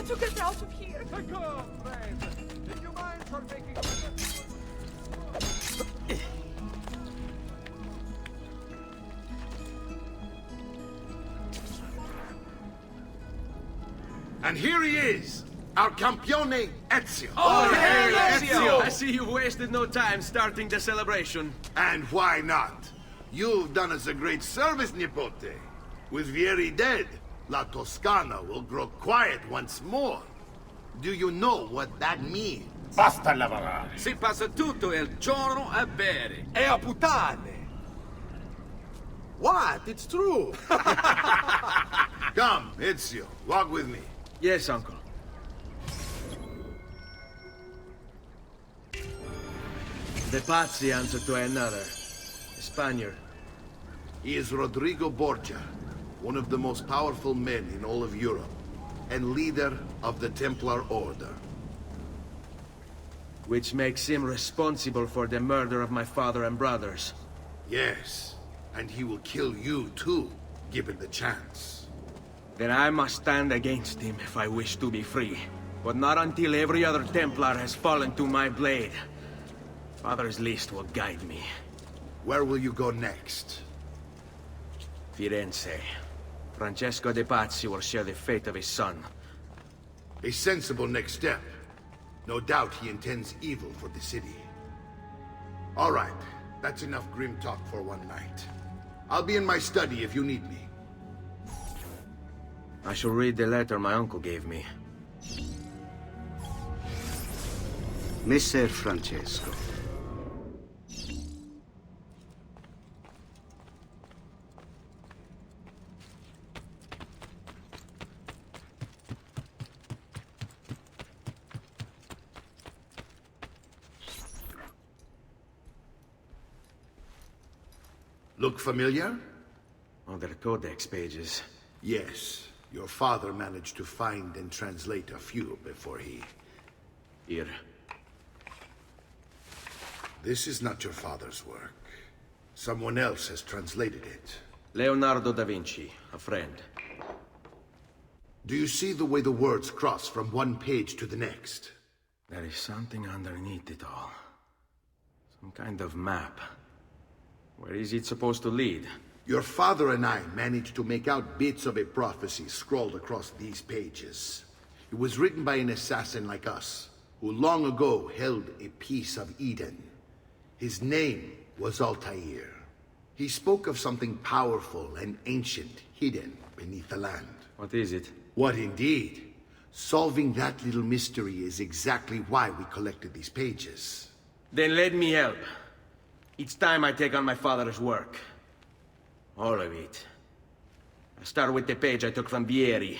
to get out of here. Come, friend. Do you mind for making And here he is, our campione Ezio. Oh, hey, Ezio! I see you've wasted no time starting the celebration. And why not? You've done us a great service, Nipote. With Vieri dead, La Toscana will grow quiet once more. Do you know what that means? Basta lavorare. Si passa tutto il giorno a bere. E a puttane. What? It's true. Come, Ezio, walk with me. Yes, uncle. The Pazzi answer to another. A Spaniard. He is Rodrigo Borgia, one of the most powerful men in all of Europe, and leader of the Templar Order. Which makes him responsible for the murder of my father and brothers. Yes, and he will kill you too, given the chance. Then I must stand against him if I wish to be free. But not until every other Templar has fallen to my blade. Father's list will guide me. Where will you go next? Firenze. Francesco de Pazzi will share the fate of his son. A sensible next step. No doubt he intends evil for the city. All right, that's enough grim talk for one night. I'll be in my study if you need me. I shall read the letter my uncle gave me. Messer Francesco. Look familiar? On their codex pages. Yes. Your father managed to find and translate a few before he... Here. This is not your father's work. Someone else has translated it. Leonardo da Vinci, a friend. Do you see the way the words cross from one page to the next? There is something underneath it all. Some kind of map. Where is it supposed to lead? Your father and I managed to make out bits of a prophecy scrawled across these pages. It was written by an assassin like us, who long ago held a piece of Eden. His name was Altair. He spoke of something powerful and ancient hidden beneath the land. What is it? What indeed? Solving that little mystery is exactly why we collected these pages. Then let me help. It's time I take on my father's work. All of it. I'll start with the page I took from Vieri.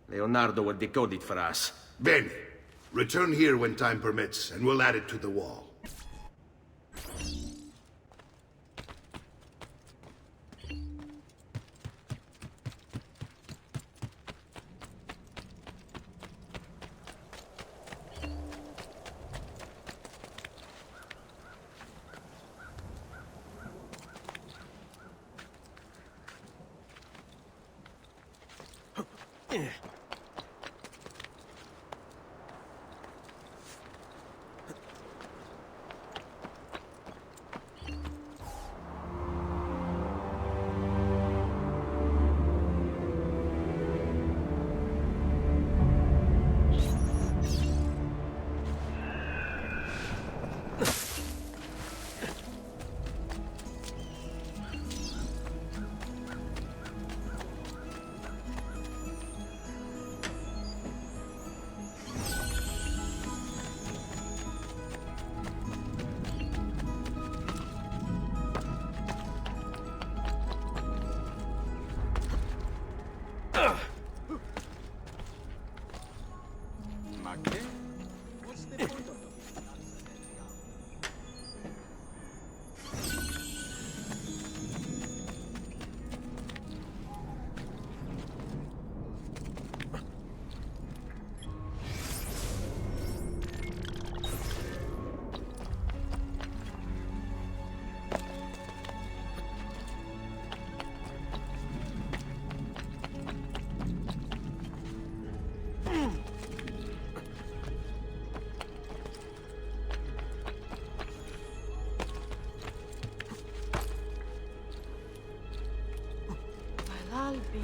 Leonardo will decode it for us. Bene. Return here when time permits, and we'll add it to the wall. shall be.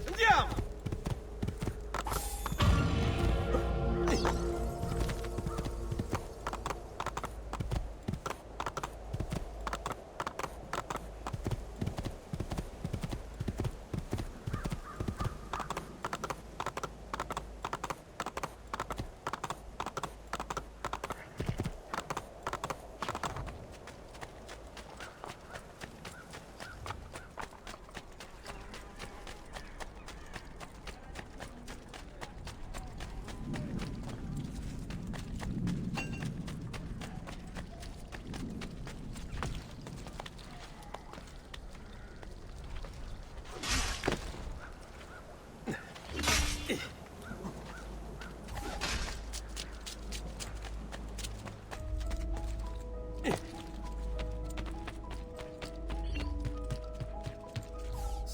Andiamo!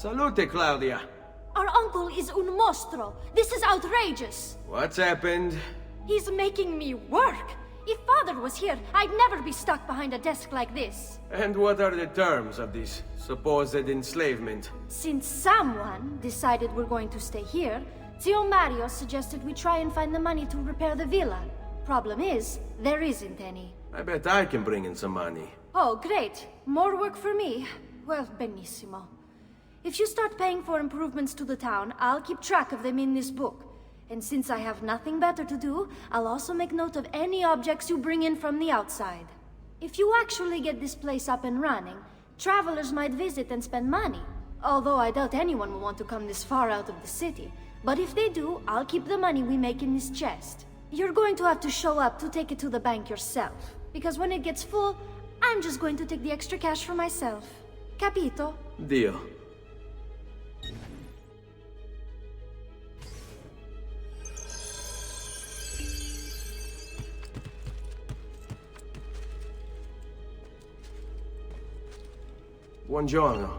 Salute, Claudia. Our uncle is un mostro. This is outrageous. What's happened? He's making me work. If father was here, I'd never be stuck behind a desk like this. And what are the terms of this supposed enslavement? Since someone decided we're going to stay here, Zio Mario suggested we try and find the money to repair the villa. Problem is, there isn't any. I bet I can bring in some money. Oh, great. More work for me. Well, benissimo. If you start paying for improvements to the town, I'll keep track of them in this book. And since I have nothing better to do, I'll also make note of any objects you bring in from the outside. If you actually get this place up and running, travelers might visit and spend money. Although I doubt anyone will want to come this far out of the city. But if they do, I'll keep the money we make in this chest. You're going to have to show up to take it to the bank yourself. Because when it gets full, I'm just going to take the extra cash for myself. Capito? Deal. Buongiorno.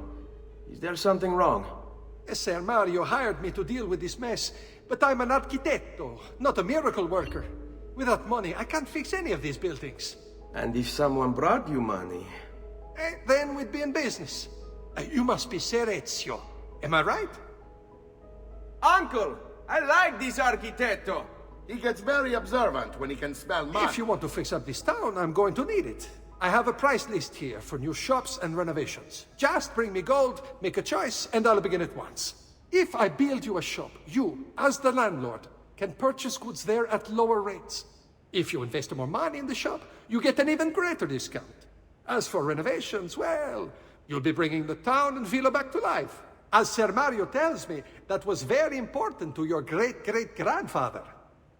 Is there something wrong? Ser Mario hired me to deal with this mess, but I'm an architetto, not a miracle worker. Without money, I can't fix any of these buildings. And if someone brought you money? Then we'd be in business. You must be Ser Ezio. Am I right? Uncle! I like this architetto! He gets very observant when he can smell mud. If you want to fix up this town, I'm going to need it. I have a price list here for new shops and renovations. Just bring me gold, make a choice, and I'll begin at once. If I build you a shop, you, as the landlord, can purchase goods there at lower rates. If you invest more money in the shop, you get an even greater discount. As for renovations, well, you'll be bringing the town and villa back to life. As Ser Mario tells me, that was very important to your great-great-grandfather.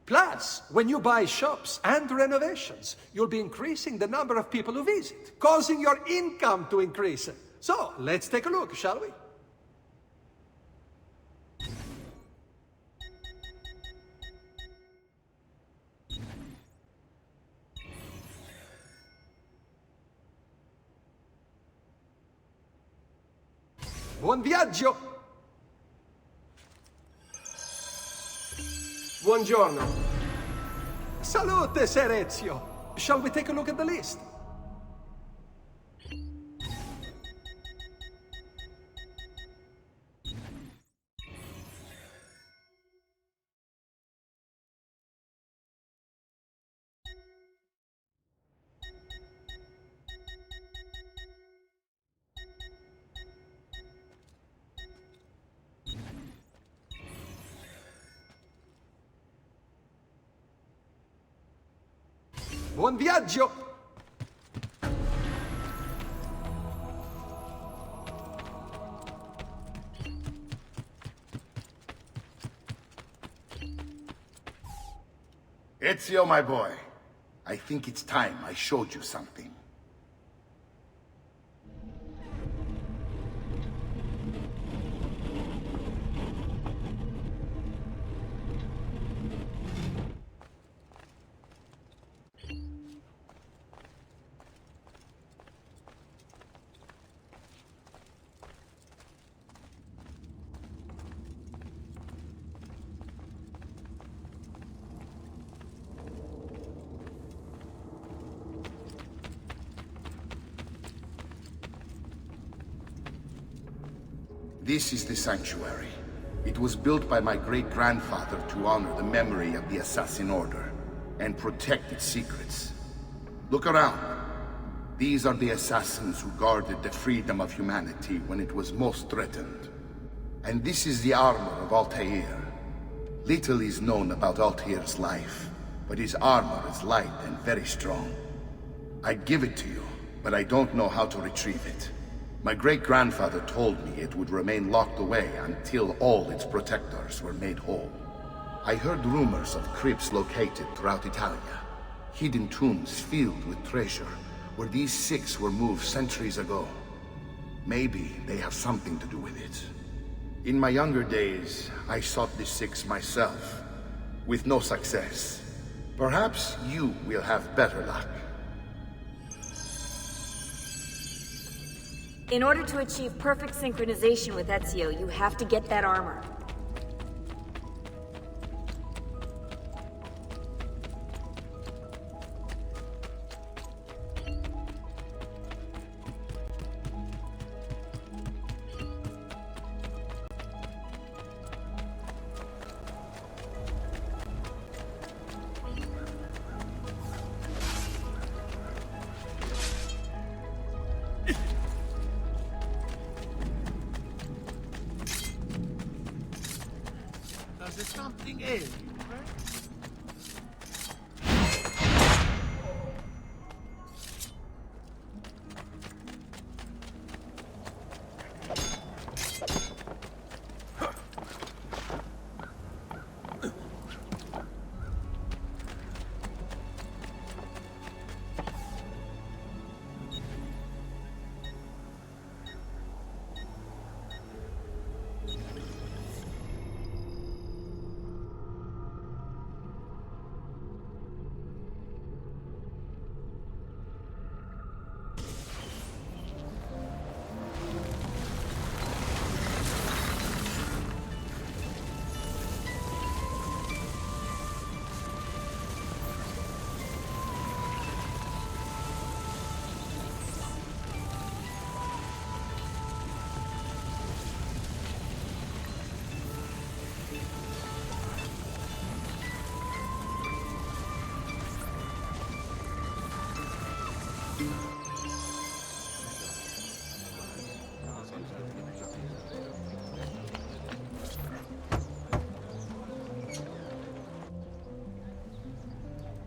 Plus, when you buy shops and renovations, you'll be increasing the number of people who visit, causing your income to increase. So, let's take a look, shall we? Buon viaggio! Buongiorno. Salute, Ser Ezio! Shall we take a look at the list? Buon viaggio! Ezio, my boy. I think it's time I showed you something. This is the sanctuary. It was built by my great-grandfather to honor the memory of the Assassin Order and protect its secrets. Look around. These are the assassins who guarded the freedom of humanity when it was most threatened. And this is the armor of Altair. Little is known about Altair's life, but his armor is light and very strong. I'd give it to you, but I don't know how to retrieve it. My great-grandfather told me it would remain locked away until all its protectors were made whole. I heard rumors of crypts located throughout Italia, hidden tombs filled with treasure, where these six were moved centuries ago. Maybe they have something to do with it. In my younger days, I sought the six myself, with no success. Perhaps you will have better luck. In order to achieve perfect synchronization with Ezio, you have to get that armor. There's something in you,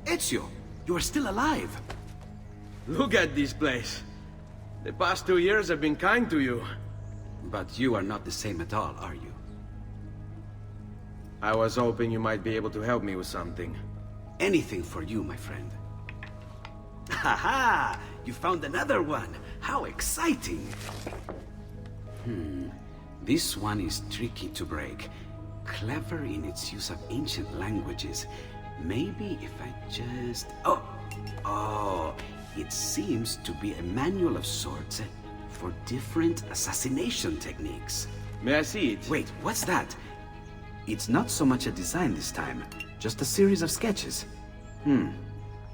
Ezio, you are still alive. Look at this place. The past 2 years have been kind to you. But you are not the same at all, are you? I was hoping you might be able to help me with something. Anything for you, my friend. Ha! You found another one! How exciting! This one is tricky to break. Clever in its use of ancient languages. Maybe if I just... Oh! It seems to be a manual of sorts for different assassination techniques. May I see it? Wait, what's that? It's not so much a design this time, just a series of sketches.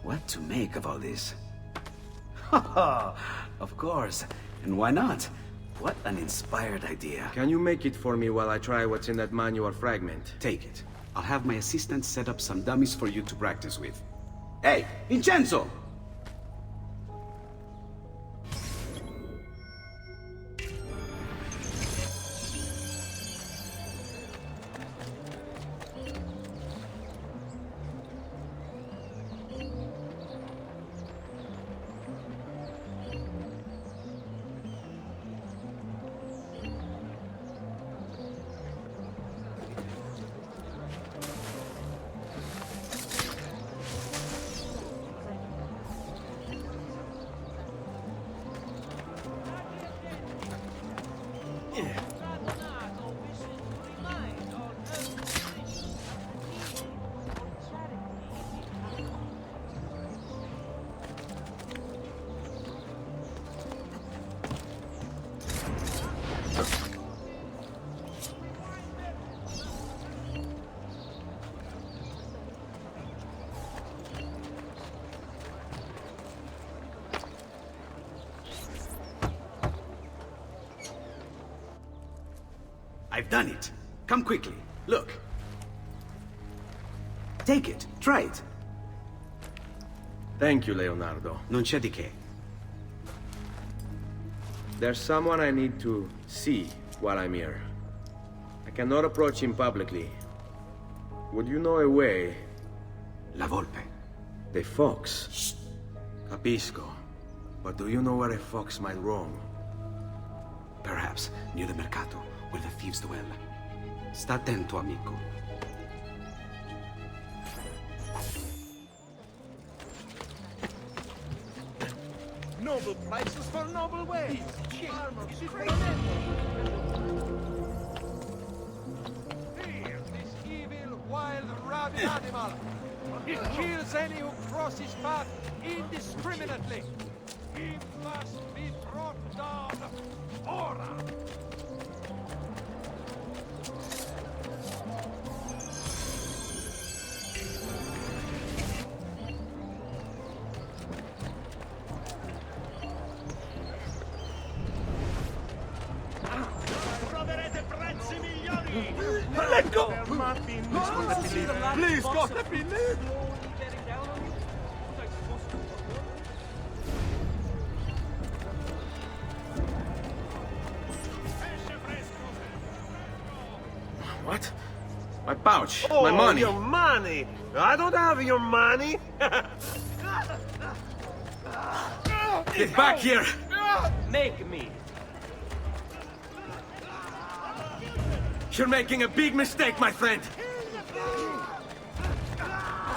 What to make of all this? Of course, and why not? What an inspired idea. Can you make it for me while I try what's in that manual fragment? Take it. I'll have my assistant set up some dummies for you to practice with. Hey, Vincenzo! I've done it. Come quickly. Look. Take it. Try it. Thank you, Leonardo. Non c'è di che. There's someone I need to see while I'm here. I cannot approach him publicly. Would you know a way? La Volpe. The fox. Shh. Capisco. But do you know where a fox might roam? Perhaps near the mercato, where the thieves dwell. Sta attento, amico. Noble prices for noble wares. Fear this evil, wild, rabid animal. It kills any who cross his path indiscriminately. He must be brought down. Ora! Troverete prezzi migliori. Let go! Please, go step in there. What? My pouch. Oh, my money. your money. I don't have your money. Get back here! Make me. You're making a big mistake, my friend.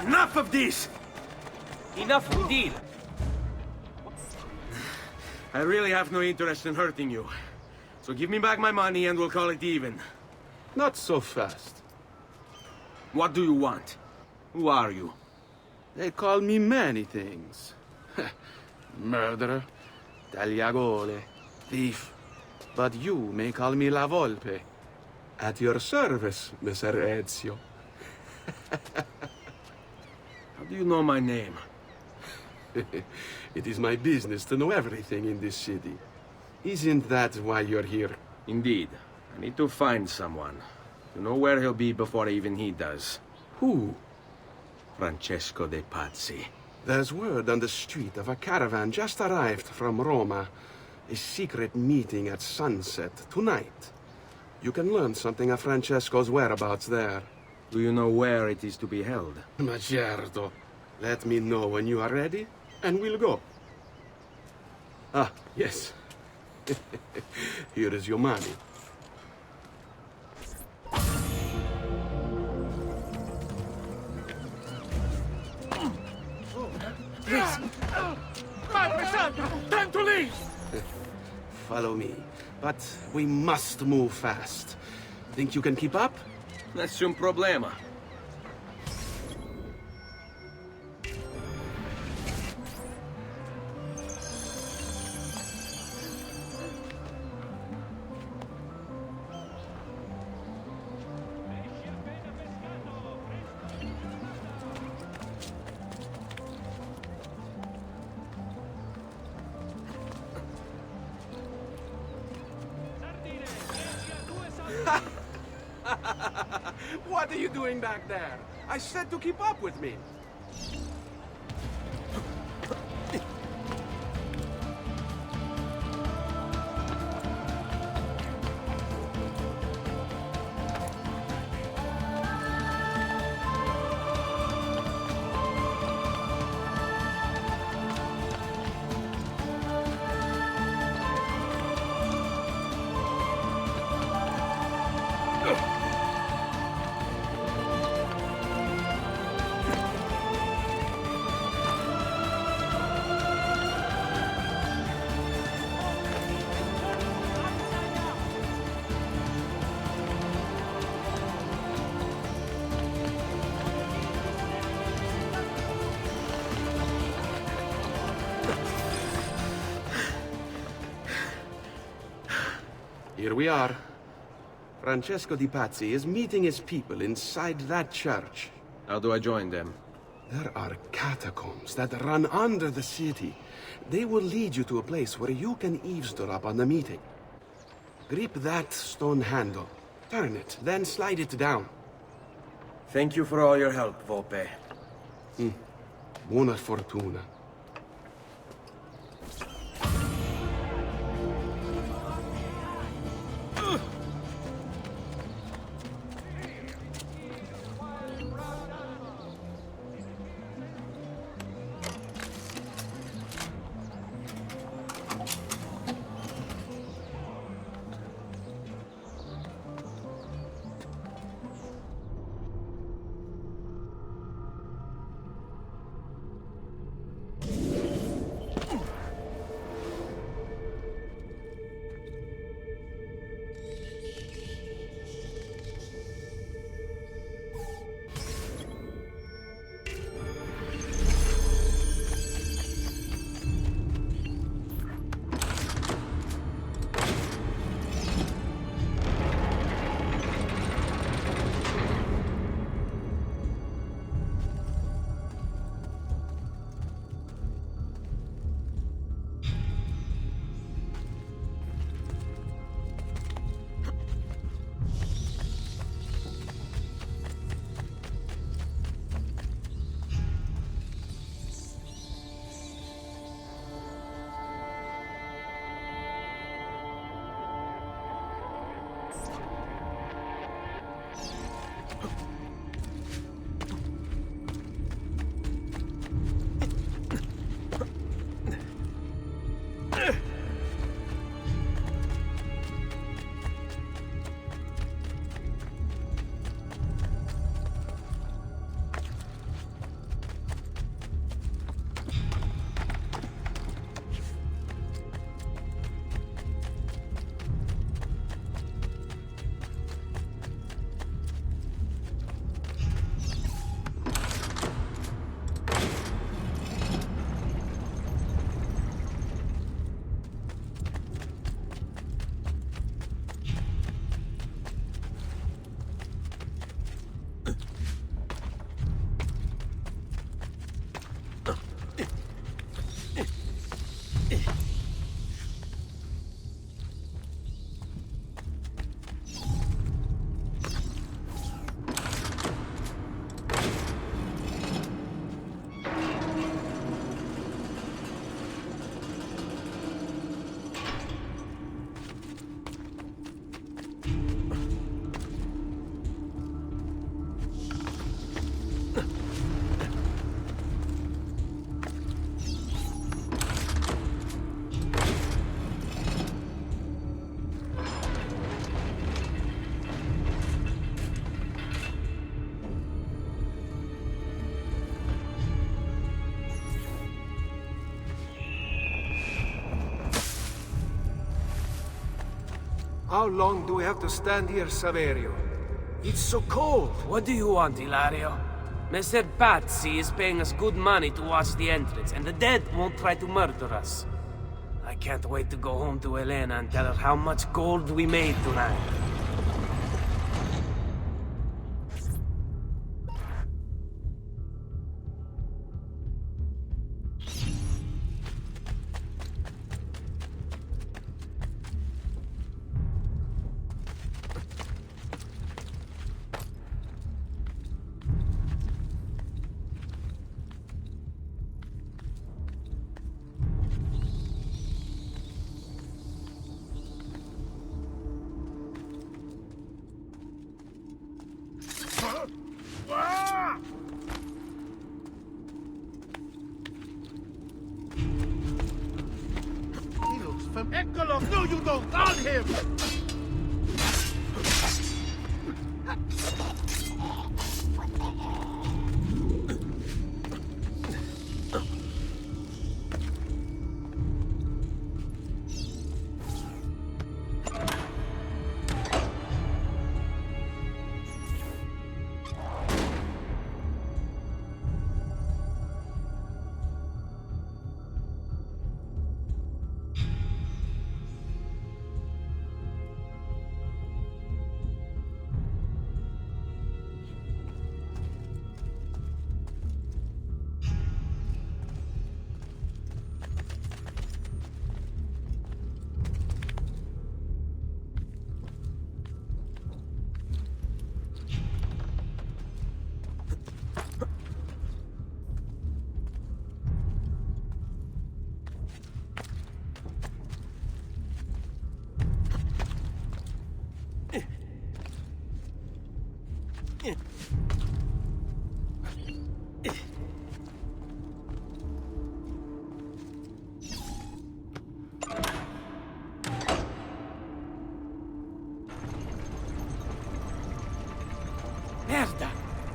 Enough of this! Enough indeed. I really have no interest in hurting you. So give me back my money and we'll call it even. Not so fast. What do you want? Who are you? They call me many things. Murderer, tagliagole, thief. But you may call me La Volpe. At your service, Messer Ezio. How do you know my name? It is my business to know everything in this city. Isn't that why you're here? Indeed. I need to find someone. To know where he'll be before even he does. Who? Francesco de Pazzi. There's word on the street of a caravan just arrived from Roma. A secret meeting at sunset tonight. You can learn something of Francesco's whereabouts there. Do you know where it is to be held? Ma certo. Let me know when you are ready, and we'll go. Ah, yes. Here is your money. Padre Santo, time to leave. Follow me. But we must move fast. Think you can keep up? Nessun problema. What are you doing back there? I said to keep up with me. Here we are. Francesco Di Pazzi is meeting his people inside that church. How do I join them? There are catacombs that run under the city. They will lead you to a place where you can eavesdrop on the meeting. Grip that stone handle. Turn it, then slide it down. Thank you for all your help, Volpe. Buona fortuna. How long do we have to stand here, Saverio? It's so cold. What do you want, Ilario? Mr. Pazzi is paying us good money to watch the entrance, and the dead won't try to murder us. I can't wait to go home to Elena and tell her how much gold we made tonight. Eccolo! No, you don't! On him!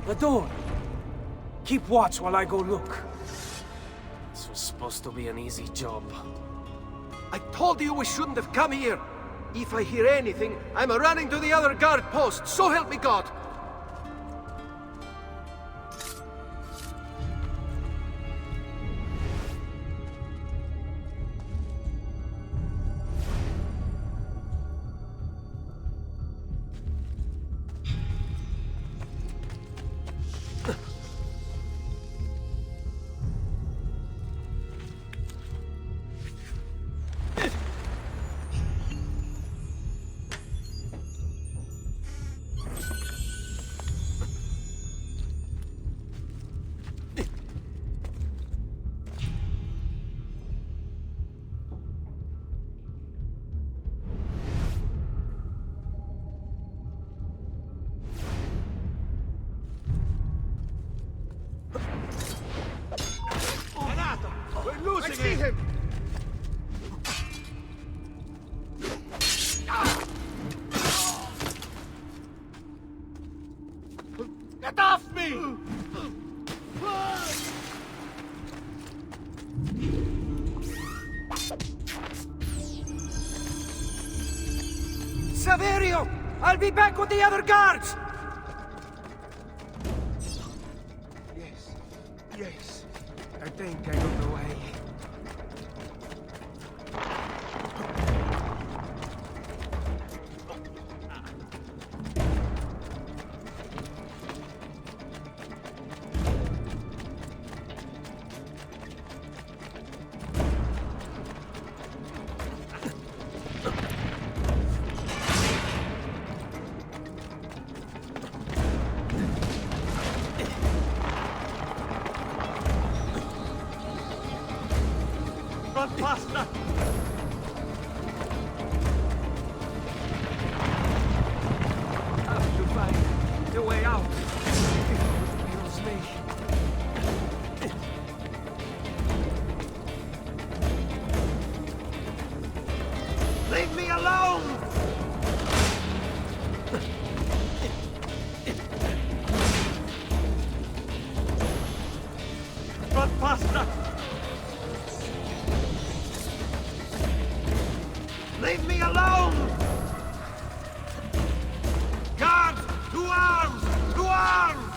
The door. Keep watch while I go look. This was supposed to be an easy job. I told you we shouldn't have come here. If I hear anything, I'm running to the other guard post, so help me God! Get off me! Saverio! I'll be back with the other guards! Yes. I think I got away. Run faster! Have to find the way out. It kills me. Leave me alone! Run faster! Leave me alone! Guards! To arms! To arms!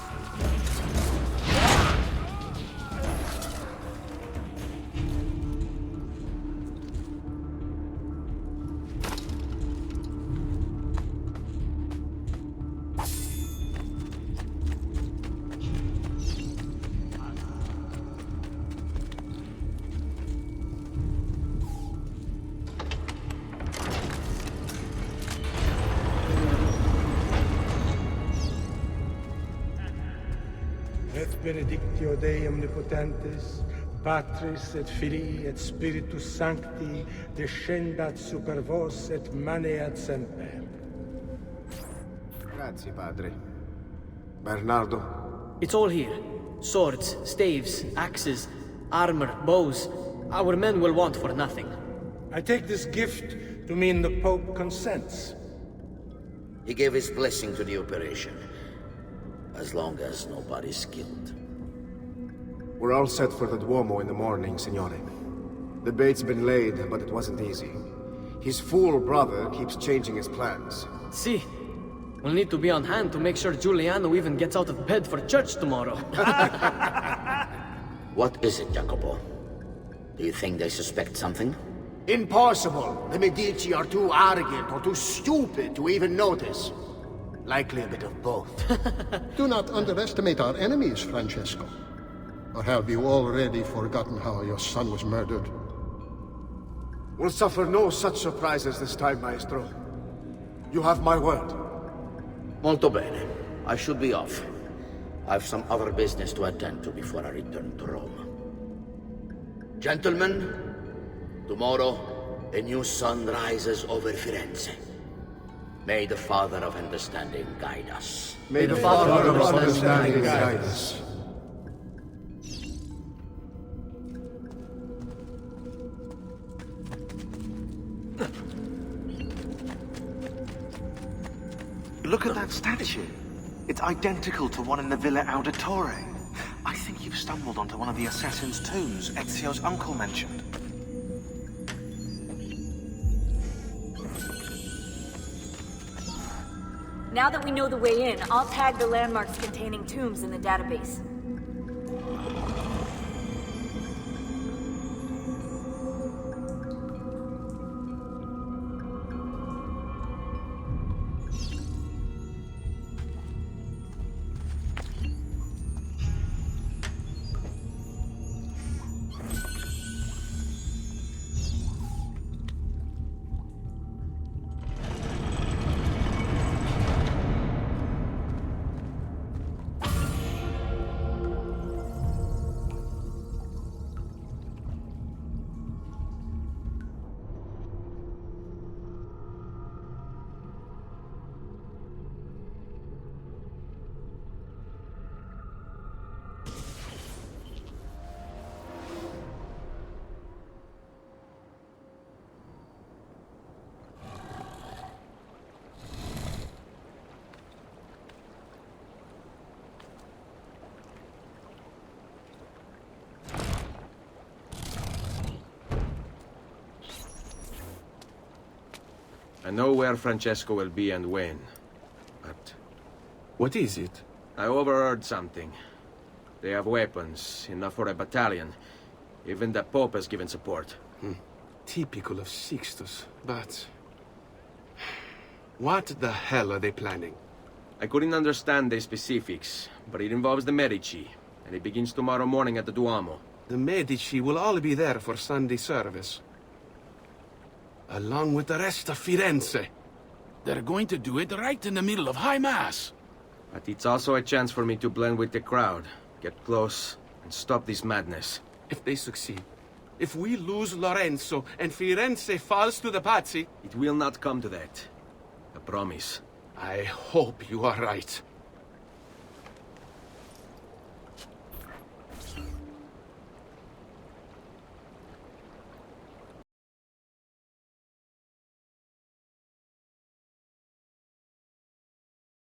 Et benedictio Dei omnipotentes, Patris et Filii et Spiritus Sancti, descendat super vos et maneat semper. Grazie, padre. Bernardo? It's all here. Swords, staves, axes, armor, bows. Our men will want for nothing. I take this gift to mean the Pope consents. He gave his blessing to the operation. As long as nobody's killed. We're all set for the Duomo in the morning, Signore. The bait's been laid, but it wasn't easy. His fool brother keeps changing his plans. See, we'll need to be on hand to make sure Giuliano even gets out of bed for church tomorrow. What is it, Jacopo? Do you think they suspect something? Impossible! The Medici are too arrogant or too stupid to even notice. Likely a bit of both. Do not underestimate our enemies, Francesco. Or have you already forgotten how your son was murdered? We'll suffer no such surprises this time, Maestro. You have my word. Molto bene. I should be off. I've some other business to attend to before I return to Rome. Gentlemen, tomorrow, a new sun rises over Firenze. May the Father of Understanding guide us. May the Father of Understanding guide us. Look at that statue. It's identical to one in the Villa Auditore. I think you've stumbled onto one of the assassin's tombs Ezio's uncle mentioned. Now that we know the way in, I'll tag the landmarks containing tombs in the database. I know where Francesco will be and when, but... What is it? I overheard something. They have weapons, enough for a battalion. Even the Pope has given support. Typical of Sixtus, but... What the hell are they planning? I couldn't understand the specifics, but it involves the Medici, and it begins tomorrow morning at the Duomo. The Medici will all be there for Sunday service. Along with the rest of Firenze. They're going to do it right in the middle of High Mass. But it's also a chance for me to blend with the crowd, get close, and stop this madness. If they succeed, if we lose Lorenzo and Firenze falls to the Pazzi... It will not come to that. I promise. I hope you are right.